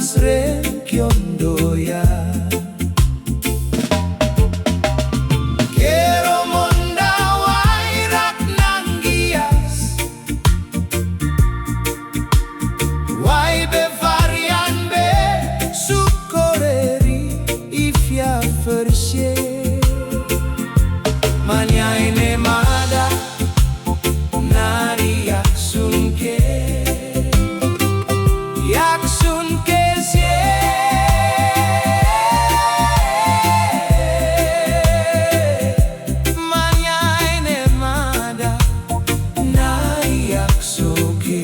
mansren kyon-doya. Kero monda WAI RAK NANGGI, WAI befaryan koreri ifyafer-sye. Manyainemada nari yaksun-ke, yaksun-ke-sye. Manyainemada nari yakso-ke.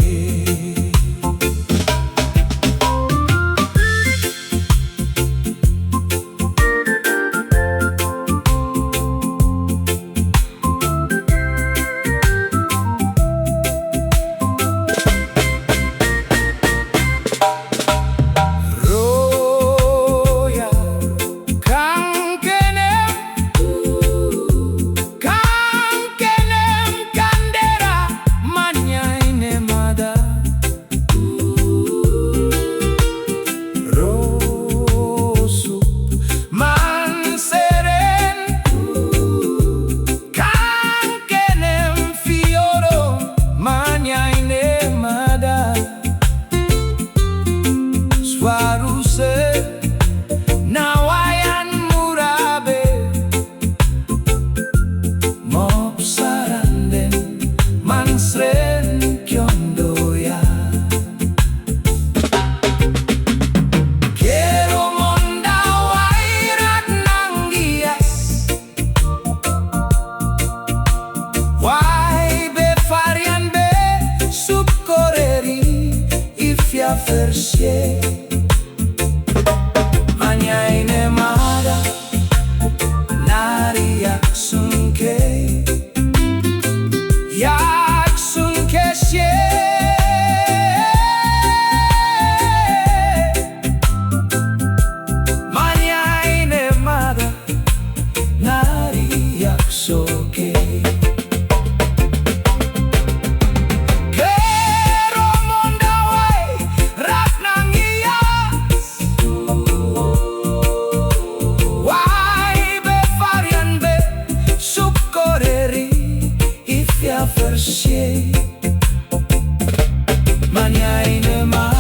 Kangkenem kandera Manyainemada. Rosup manseren kangkenem fioro Manyainemada. Swaruser nawayan murabe, saranden mansren kyon-doya. Kero monda WAI RAK NANGGI, WAI befaryan koreri ifyafer-sye. Manyainemada nari yaksun-ke, yaksun-ke-sye. Manyainemada nari yakso-ke. Kero monda WAI RAK NANGGI, WAI befaryan koreri ifyafer-sye. Manyainemada